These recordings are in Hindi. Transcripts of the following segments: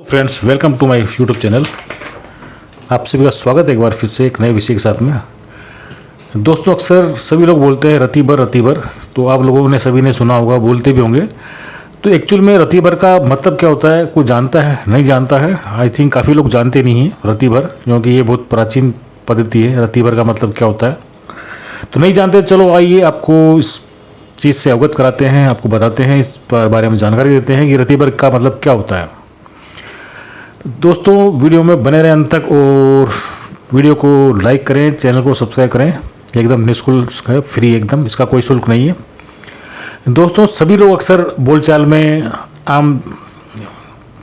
Friends, welcome to my YouTube channel. आप सभी का स्वागत है एक बार फिर से एक नए विषय के साथ में। दोस्तों, अक्सर सभी लोग बोलते हैं रतीबर रतीबर, तो आप लोगों ने सभी ने सुना होगा, बोलते भी होंगे। तो एक्चुअल में रतीबर का मतलब क्या होता है, कोई जानता है नहीं जानता है? आई थिंक काफ़ी लोग जानते नहीं हैं रतीबर, क्योंकि ये बहुत प्राचीन पद्धति है। रतीबर का मतलब क्या होता है तो नहीं जानते। चलो आइए आपको इस चीज़ से अवगत कराते हैं, आपको बताते हैं, इस बारे में जानकारी देते हैं कि रतीबर का मतलब क्या होता है। तो दोस्तों, वीडियो में बने रहें अंत तक और वीडियो को लाइक करें, चैनल को सब्सक्राइब करें। एकदम निःशुल्क है, फ्री एकदम, इसका कोई शुल्क नहीं है। दोस्तों, सभी लोग अक्सर बोलचाल में आम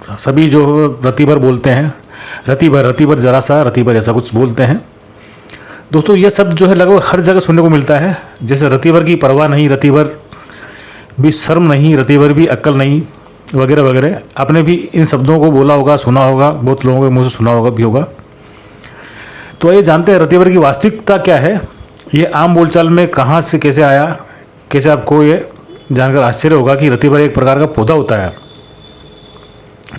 सभी जो रतीबर बोलते हैं, रतीबर रतीबर जरा सा, रतीबर ऐसा कुछ बोलते हैं। दोस्तों, ये सब जो है लगभग हर जगह सुनने को मिलता है। जैसे रतीबर की परवाह नहीं, रतीबर भी शर्म नहीं, रतीबर भी अक्ल नहीं, वगैरह वगैरह। आपने भी इन शब्दों को बोला होगा, सुना होगा, बहुत लोगों के मुँह से सुना होगा भी होगा। तो ये जानते हैं रतीबर की वास्तविकता क्या है, ये आम बोलचाल में कहाँ से कैसे आया, कैसे आपको ये जानकर आश्चर्य होगा कि रतीबर एक प्रकार का पौधा होता है।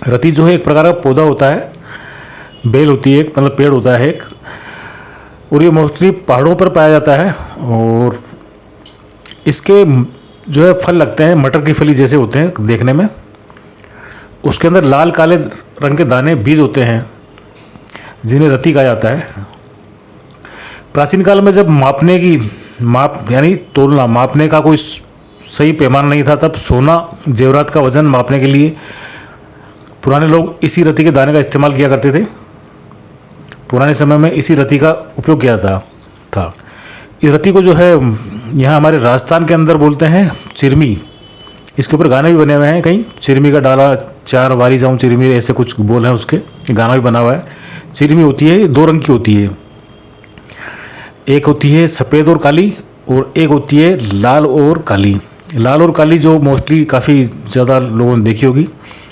रती जो है एक प्रकार का पौधा होता है, बेल होती है, मतलब पेड़ होता है एक, और ये मोस्टली पहाड़ों पर पाया जाता है। और इसके जो है फल लगते हैं, मटर की फली जैसे होते हैं देखने में। उसके अंदर लाल काले रंग के दाने बीज होते हैं, जिन्हें रति कहा जाता है। प्राचीन काल में जब माप यानी तोलना, मापने का कोई सही पैमाना नहीं था, तब सोना जेवरात का वजन मापने के लिए पुराने लोग इसी रति के दाने का इस्तेमाल किया करते थे। पुराने समय में इसी रति का उपयोग किया था। इस रति को जो है यहाँ हमारे राजस्थान के अंदर बोलते हैं चिरमी। इसके ऊपर गाने भी बने हुए हैं कहीं, चिरमी का डाला चार वारी जाऊँ चिरमी, ऐसे कुछ बोल हैं उसके, गाना भी बना हुआ है। चिरमी होती है, दो रंग की होती है, एक होती है सफ़ेद और काली, और एक होती है लाल और काली। लाल और काली जो मोस्टली काफ़ी ज़्यादा लोगों ने देखी होगी,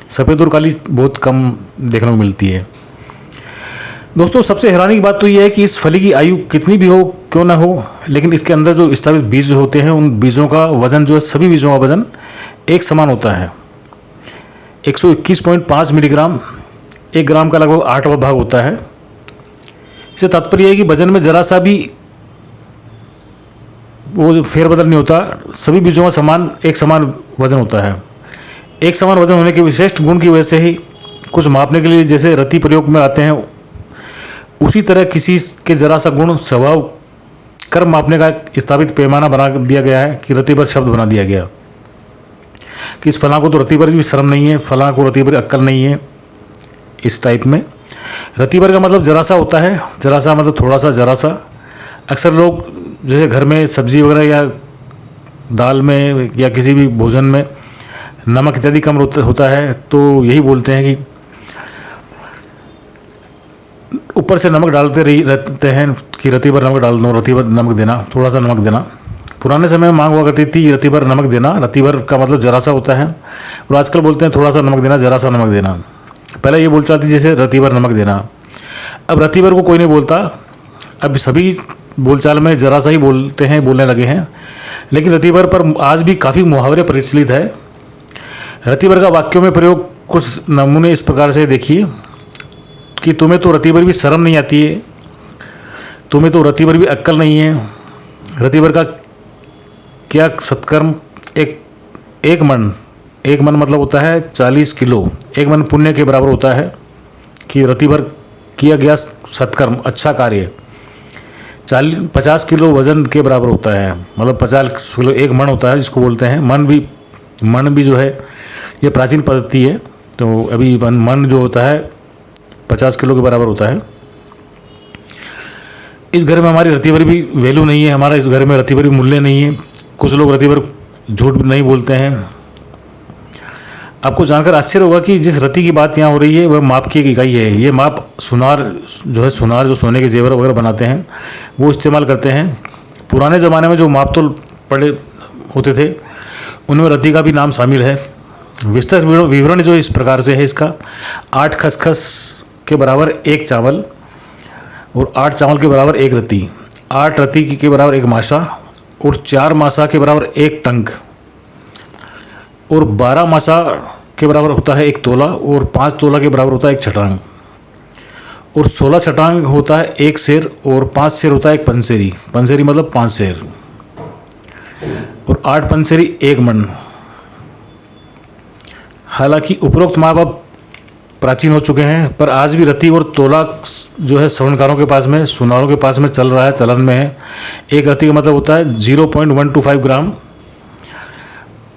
सफ़ेद और काली बहुत कम देखने को मिलती है। दोस्तों, सबसे हैरानी की बात तो यह है कि इस फली की आयु कितनी भी हो, क्यों ना हो, लेकिन इसके अंदर जो स्थापित बीज होते हैं, उन बीजों का वजन जो है, सभी बीजों का वजन एक समान होता है। 121.5 मिलीग्राम, 1 ग्राम का लगभग 8वां भाग होता है। इससे तात्पर्य है कि वजन में जरा सा भी वो फेरबदल नहीं होता, सभी बीजों का एक समान वजन होता है। एक समान वजन होने के विशिष्ट गुण की वजह से ही कुछ मापने के लिए जैसे रति प्रयोग में आते हैं, उसी तरह किसी के जरा सा गुण स्वभाव कर्म मापने का एक स्थापित पैमाना बना दिया गया है कि रतीबर शब्द बना दिया गया कि इस फलां को तो रतीबर भी शर्म नहीं है, फलां को रतीबर अक्ल नहीं है। इस टाइप में रतीबर का मतलब जरा सा होता है, जरा सा मतलब थोड़ा सा, जरा सा। अक्सर लोग जैसे घर में सब्जी वगैरह या दाल में या किसी भी भोजन में नमक इत्यादि कम होता है, तो यही बोलते हैं कि ऊपर से नमक डालते रहते हैं कि रतीबर नमक डाल दो, रतीबर नमक देना, थोड़ा सा नमक देना। पुराने समय में मांग हुआ करती थी रतीबर नमक देना। रतीबर का मतलब जरा सा होता है, और आजकल बोलते हैं थोड़ा सा नमक देना, जरा सा नमक देना। पहले ये बोलचाल थी जैसे रतीबर नमक देना। अब रतीबर को कोई नहीं बोलता, अब सभी बोलचाल में जरा सा ही बोलने लगे हैं। लेकिन रतीबर पर आज भी काफ़ी मुहावरे प्रचलित है। रतीबर का वाक्यों में प्रयोग कुछ नमूने इस प्रकार से देखिए कि तुम्हें तो रतीबर भी शर्म नहीं आती है, तुम्हें तो रतीबर भी अक्ल नहीं है। रतीबर का क्या सत्कर्म, एक मन मतलब होता है 40 किलो, एक मन पुण्य के बराबर होता है कि रतीबर किया गया सत्कर्म, अच्छा कार्य 50 किलो वजन के बराबर होता है। मतलब 50 किलो एक मन होता है, जिसको बोलते हैं मन भी जो है ये प्राचीन पद्धति है। तो अभी मन जो होता है 50 किलो के बराबर होता है। इस घर में हमारी रतीबर भी वैल्यू नहीं है, हमारा इस घर में रतीबर भी मूल्य नहीं है। कुछ लोग रतीबर झूठ नहीं बोलते हैं। आपको जानकर आश्चर्य होगा कि जिस रति की बात यहाँ हो रही है वह माप की एक इकाई है। ये माप सुनार जो सोने के जेवर वगैरह बनाते हैं वो इस्तेमाल करते हैं। पुराने ज़माने में जो माप तोल पड़े होते थे उनमें रति का भी नाम शामिल है। विस्तृत विवरण जो इस प्रकार से है इसका, 8 खसखस के बराबर 1 चावल, और 8 चावल के बराबर 1 रति, 8 रति के बराबर 1 मासा, और 4 मासा के बराबर 1 टंक, और 12 मासा के बराबर होता है 1 तोला और 5 तोला के बराबर होता है 1 छटांग और 16 छटांग होता है 1 सेर और 5 सेर होता है 1 पंसेरी। पंसेरी मतलब 5 सेर और 8 पंसेरी 1 मन। हालांकि उपरोक्त माप अब प्राचीन हो चुके हैं, पर आज भी रति और तोला जो है श्रवणकारों के पास में, सुनारों के पास में चल रहा है, चलन में है। एक रति का मतलब होता है 0.125 ग्राम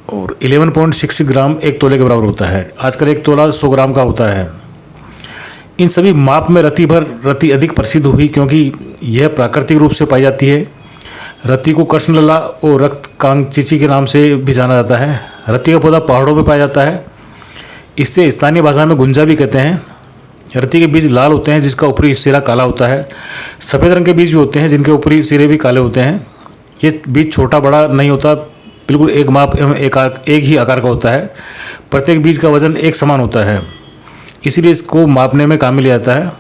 और 11.66 ग्राम 1 तोले के बराबर होता है। आजकल 1 तोला 100 ग्राम का होता है। इन सभी माप में रति अधिक प्रसिद्ध हुई क्योंकि यह प्राकृतिक रूप से पाई जाती है। रति को कृष्णलला और रक्त कांगचिची के नाम से भी जाना जाता है। रति का पौधा पहाड़ों में पाया जाता है। इससे स्थानीय भाषा में गुंजा भी कहते हैं। रति के बीज लाल होते हैं जिसका ऊपरी सिरा काला होता है। सफ़ेद रंग के बीज भी होते हैं जिनके ऊपरी सिरे भी काले होते हैं। ये बीज छोटा बड़ा नहीं होता, बिल्कुल एक माप एवं एक ही आकार का होता है। प्रत्येक बीज का वजन एक समान होता है, इसीलिए इसको मापने में काम में लिया जाता है।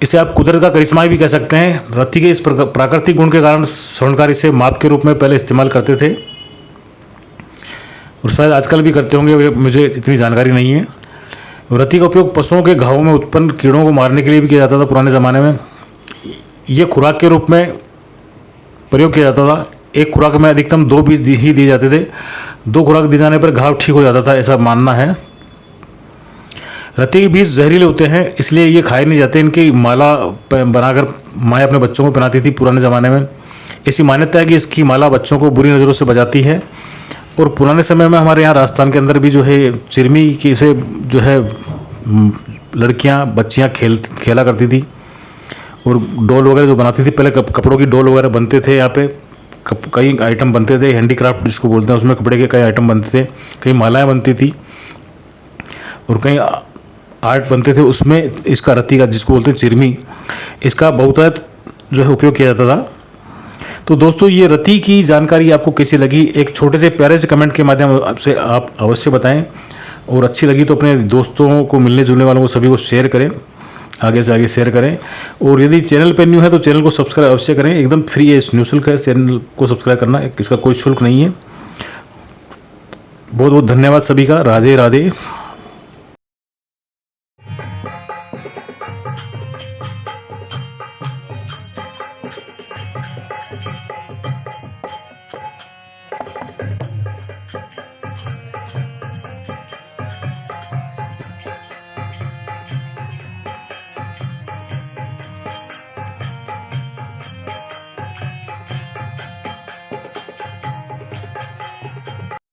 इसे आप कुदरत का करिश्मा भी कह सकते हैं। रति के इस प्राकृतिक गुण के कारण स्वर्णकार इसे माप के रूप में पहले इस्तेमाल करते थे और शायद आजकल भी करते होंगे, मुझे इतनी जानकारी नहीं है। रति का उपयोग पशुओं के घावों में उत्पन्न कीड़ों को मारने के लिए भी किया जाता था पुराने ज़माने में। ये खुराक के रूप में प्रयोग किया जाता था। एक खुराक में अधिकतम 2 बीज ही दिए जाते थे। 2 खुराक दिए जाने पर घाव ठीक हो जाता था, ऐसा मानना है। रति के बीज जहरीले होते हैं, इसलिए ये खाए नहीं जाते। इनकी माला बनाकर माँ अपने बच्चों को पहनाती थी पुराने ज़माने में। ऐसी मान्यता है कि इसकी माला बच्चों को बुरी नज़रों से बचाती है। और पुराने समय में हमारे यहाँ राजस्थान के अंदर भी जो है चिरमी की से जो है लड़कियाँ बच्चियाँ खेला करती थी और डॉल वगैरह जो बनाती थी। पहले कपड़ों की डॉल वगैरह बनते थे। यहाँ पे कई आइटम बनते थे, हैंडीक्राफ्ट जिसको बोलते हैं, उसमें कपड़े के कई आइटम बनते थे, कई मालाएँ बनती थी और कई आर्ट बनते थे। उसमें इसका रति का, जिसको बोलते हैं चिरमी, इसका बहुत जो है उपयोग किया जाता था। तो दोस्तों, ये रति की जानकारी आपको कैसी लगी, एक छोटे से प्यारे से कमेंट के माध्यम से आप अवश्य बताएं। और अच्छी लगी तो अपने दोस्तों को, मिलने जुलने वालों को सभी को शेयर करें, आगे से आगे शेयर करें। और यदि चैनल पर न्यू है तो चैनल को सब्सक्राइब अवश्य करें। एकदम फ्री है, निःशुल्क है चैनल को सब्सक्राइब करना, इसका कोई शुल्क नहीं है। बहुत बहुत धन्यवाद सभी का। राधे राधे।